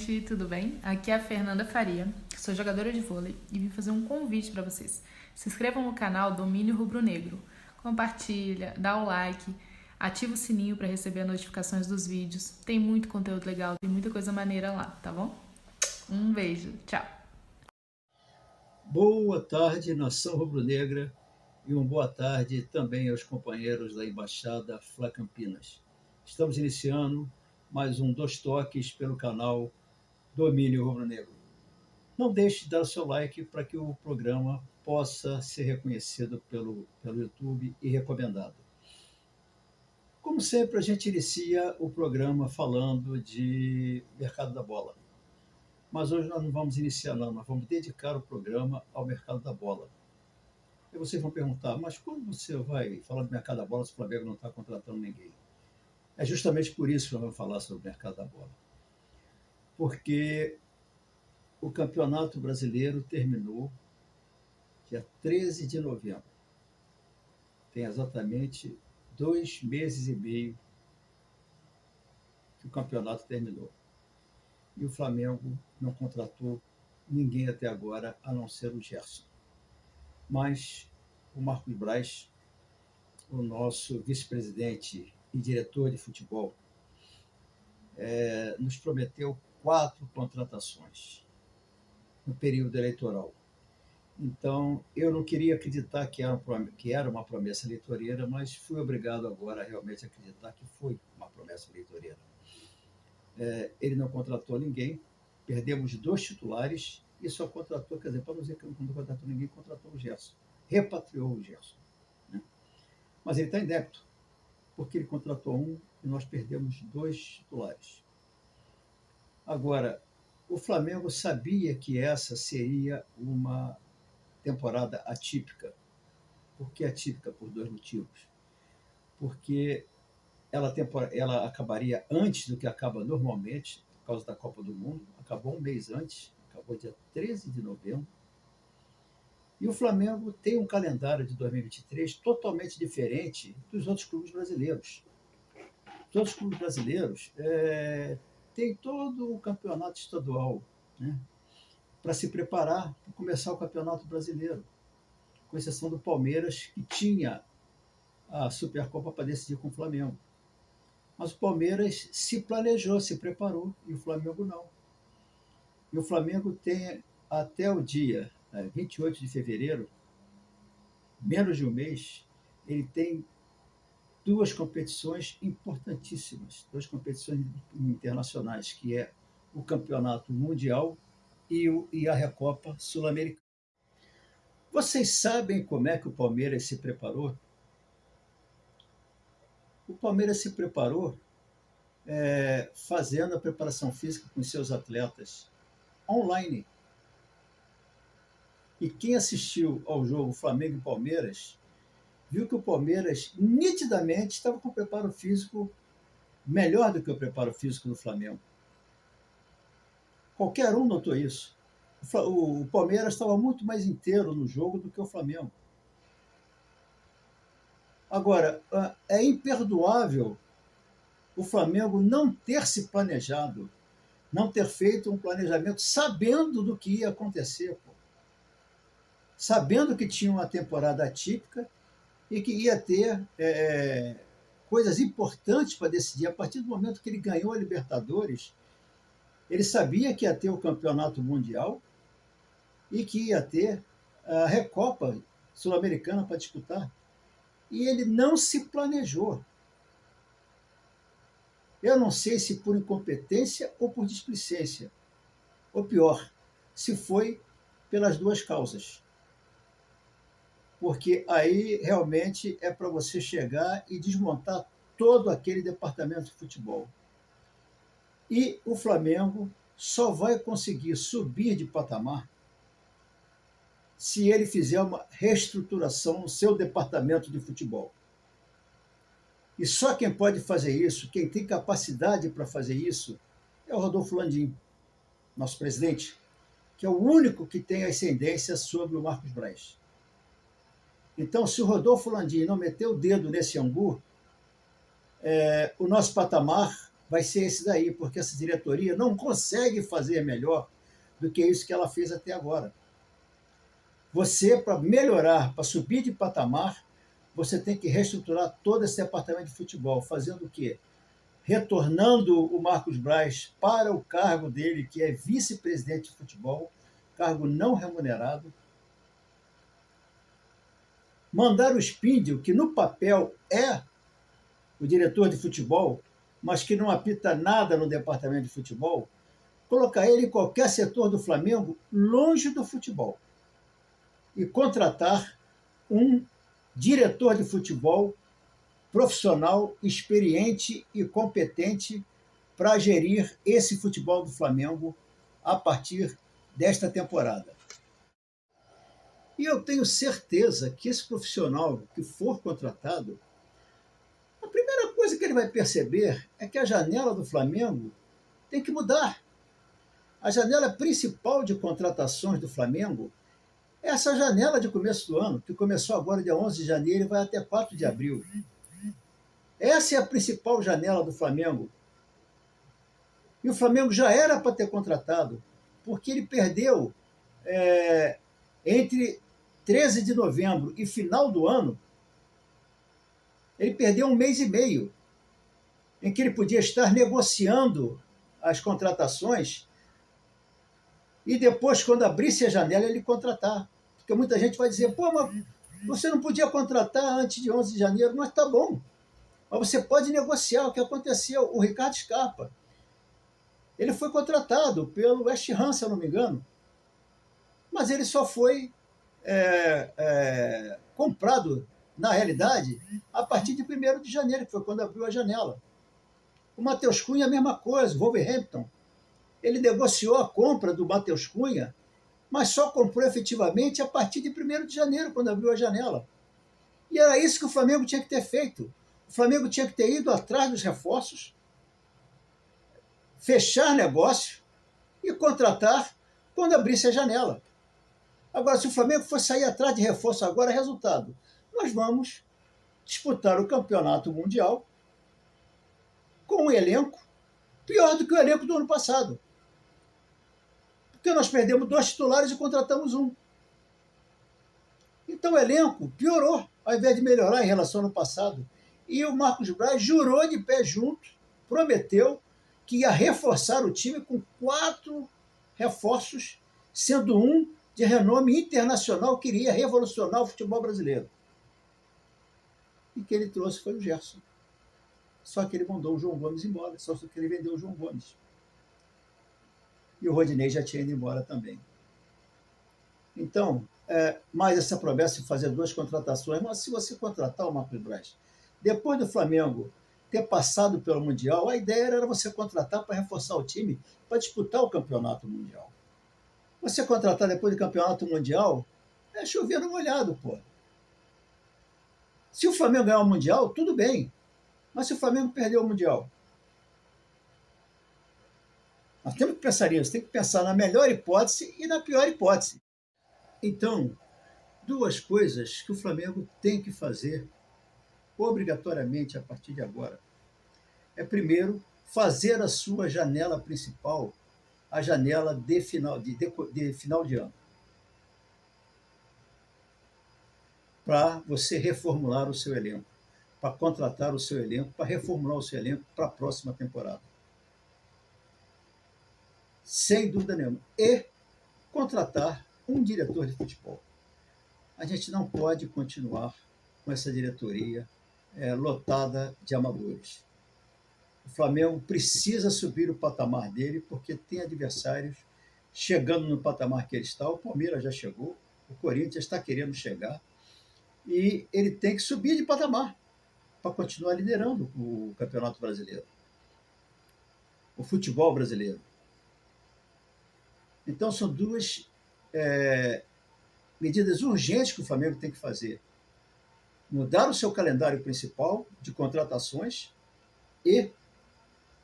gente, tudo bem? Aqui é a Fernanda Faria, sou jogadora de vôlei e vim fazer um convite para vocês. Se inscrevam no canal Domínio Rubro Negro, compartilha, dá o like, ativa o sininho para receber as notificações dos vídeos. Tem muito conteúdo legal, tem muita coisa maneira lá, tá bom? Um beijo, tchau! Boa tarde, nação rubro-negra, e uma boa tarde também aos companheiros da Embaixada Fla Campinas. Estamos iniciando mais um Dois Toques pelo canal Domínio Rubro-Negro. Não deixe de dar o seu like para que o programa possa ser reconhecido pelo YouTube e recomendado. Como sempre, a gente inicia o programa falando de mercado da bola. Mas hoje nós não vamos iniciar, não. Nós vamos dedicar o programa ao mercado da bola. E vocês vão perguntar, mas como você vai falar do mercado da bola se o Flamengo não está contratando ninguém? É justamente por isso que nós vamos falar sobre o mercado da bola. Porque o Campeonato Brasileiro terminou dia 13 de novembro. Tem exatamente 2 meses e meio que o campeonato terminou. E o Flamengo não contratou ninguém até agora, a não ser o Gerson. Mas o Marcos Braz, o nosso vice-presidente e diretor de futebol, nos prometeu 4 contratações no período eleitoral. Então, eu não queria acreditar que era uma promessa eleitoreira, mas fui obrigado agora a realmente acreditar que foi uma promessa eleitoreira. Ele não contratou ninguém, perdemos 2 titulares e só contratou, quer dizer, para não dizer que não contratou ninguém, contratou o Gerson, repatriou o Gerson. Né? Mas ele está em débito, porque ele contratou um e nós perdemos 2 titulares. Agora, o Flamengo sabia que essa seria uma temporada atípica. Por que atípica? Por 2 motivos. Porque ela acabaria antes do que acaba normalmente, por causa da Copa do Mundo, acabou um mês antes, acabou dia 13 de novembro. E o Flamengo tem um calendário de 2023 totalmente diferente dos outros clubes brasileiros. Os outros clubes brasileiros têm todo o campeonato estadual, né, para se preparar para começar o Campeonato Brasileiro, com exceção do Palmeiras, que tinha a Supercopa para decidir com o Flamengo. Mas o Palmeiras se planejou, se preparou, e o Flamengo não. E o Flamengo tem até o dia 28 de fevereiro, menos de um mês, ele tem 2 competições importantíssimas, 2 competições internacionais, que é o Campeonato Mundial e a Recopa Sul-Americana. Vocês sabem como é que o Palmeiras se preparou? O Palmeiras se preparou fazendo a preparação física com seus atletas online. E quem assistiu ao jogo Flamengo e Palmeiras viu que o Palmeiras nitidamente estava com o preparo físico melhor do que o preparo físico do Flamengo. Qualquer um notou isso. O Palmeiras estava muito mais inteiro no jogo do que o Flamengo. Agora, é imperdoável o Flamengo não ter se planejado, não ter feito um planejamento sabendo do que ia acontecer, sabendo que tinha uma temporada atípica e que ia ter coisas importantes para decidir. A partir do momento que ele ganhou a Libertadores, ele sabia que ia ter o Campeonato Mundial e que ia ter a Recopa Sul-Americana para disputar. E ele não se planejou. Eu não sei se por incompetência ou por displicência. Ou pior, se foi pelas 2 causas. Porque aí realmente é para você chegar e desmontar todo aquele departamento de futebol. E o Flamengo só vai conseguir subir de patamar se ele fizer uma reestruturação no seu departamento de futebol. E só quem pode fazer isso, quem tem capacidade para fazer isso, é o Rodolfo Landim, nosso presidente, que é o único que tem ascendência sobre o Marcos Braz. Então, se o Rodolfo Landim não meter o dedo nesse angu, o nosso patamar vai ser esse daí, porque essa diretoria não consegue fazer melhor do que isso que ela fez até agora. Você, para melhorar, para subir de patamar, você tem que reestruturar todo esse departamento de futebol, fazendo o quê? Retornando o Marcos Braz para o cargo dele, que é vice-presidente de futebol, cargo não remunerado. Mandar o Spindle, que no papel é o diretor de futebol, mas que não apita nada no departamento de futebol, colocar ele em qualquer setor do Flamengo, longe do futebol. E contratar um diretor de futebol profissional, experiente e competente para gerir esse futebol do Flamengo a partir desta temporada. E eu tenho certeza que esse profissional que for contratado, a primeira coisa que ele vai perceber é que a janela do Flamengo tem que mudar. A janela principal de contratações do Flamengo é essa janela de começo do ano, que começou agora dia 11 de janeiro e vai até 4 de abril. Essa é a principal janela do Flamengo. E o Flamengo já era para ter contratado, porque ele perdeu entre 13 de novembro e final do ano, ele perdeu 1 mês e meio, em que ele podia estar negociando as contratações e depois, quando abrisse a janela, ele contratar. Porque muita gente vai dizer, pô, mas você não podia contratar antes de 11 de janeiro, mas tá bom. Mas você pode negociar. O que aconteceu? O Ricardo Scarpa, ele foi contratado pelo West Ham, se eu não me engano, mas ele só foi comprado, na realidade, a partir de 1º de janeiro, que foi quando abriu a janela. O Matheus Cunha, a mesma coisa, o Wolverhampton. Ele negociou a compra do Matheus Cunha, mas só comprou efetivamente a partir de 1º de janeiro, quando abriu a janela. E era isso que o Flamengo tinha que ter feito. O Flamengo tinha que ter ido atrás dos reforços, fechar negócio e contratar quando abrisse a janela. Agora, se o Flamengo for sair atrás de reforço agora, resultado, nós vamos disputar o campeonato mundial com um elenco pior do que o elenco do ano passado. Porque nós perdemos 2 titulares e contratamos um. Então o elenco piorou, ao invés de melhorar em relação ao ano passado. E o Marcos Braz jurou de pé junto, prometeu que ia reforçar o time com 4 reforços, sendo um de renome internacional que iria revolucionar o futebol brasileiro. E que ele trouxe foi o Gerson. Só que ele mandou o João Gomes embora, só que ele vendeu o João Gomes. E o Rodinei já tinha ido embora também. Então, mais essa promessa de fazer 2 contratações, mas se você contratar o Marcos Braz, depois do Flamengo ter passado pelo Mundial, a ideia era você contratar para reforçar o time para disputar o Campeonato Mundial. Você contratar depois do Campeonato Mundial, é chover no molhado, pô. Se o Flamengo ganhar o Mundial, tudo bem. Mas se o Flamengo perder o Mundial, nós temos que pensar nisso, tem que pensar na melhor hipótese e na pior hipótese. Então, 2 coisas que o Flamengo tem que fazer obrigatoriamente a partir de agora. Primeiro, fazer a sua janela principal, a janela de final de ano, para você reformular o seu elenco, para contratar o seu elenco, para reformular o seu elenco para a próxima temporada. Sem dúvida nenhuma. E contratar um diretor de futebol. A gente não pode continuar com essa diretoria lotada de amadores. O Flamengo precisa subir o patamar dele, porque tem adversários chegando no patamar que ele está. O Palmeiras já chegou, o Corinthians está querendo chegar, e ele tem que subir de patamar para continuar liderando o Campeonato Brasileiro, o futebol brasileiro. Então, são 2 medidas urgentes que o Flamengo tem que fazer. Mudar o seu calendário principal de contratações e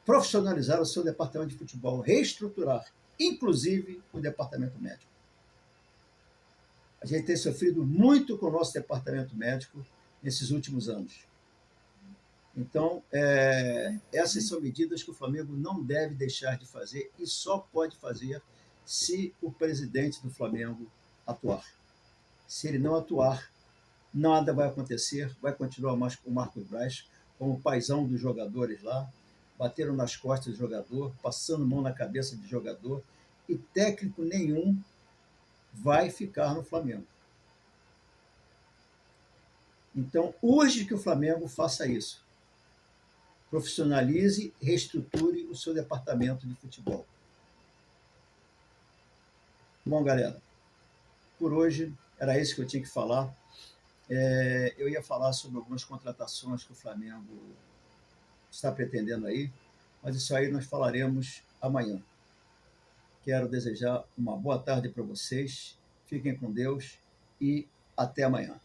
profissionalizar o seu departamento de futebol, reestruturar, inclusive o departamento médico. A gente tem sofrido muito com o nosso departamento médico nesses últimos anos. Então, essas são medidas que o Flamengo não deve deixar de fazer e só pode fazer se o presidente do Flamengo atuar. Se ele não atuar, nada vai acontecer, vai continuar o Marcos Braz como paizão dos jogadores lá, bateram nas costas do jogador, passando mão na cabeça do jogador, e técnico nenhum vai ficar no Flamengo. Então, urge que o Flamengo faça isso. Profissionalize, reestruture o seu departamento de futebol. Bom, galera, por hoje era isso que eu tinha que falar. Eu ia falar sobre algumas contratações que o Flamengo está pretendendo aí, mas isso aí nós falaremos amanhã. Quero desejar uma boa tarde para vocês, fiquem com Deus e até amanhã.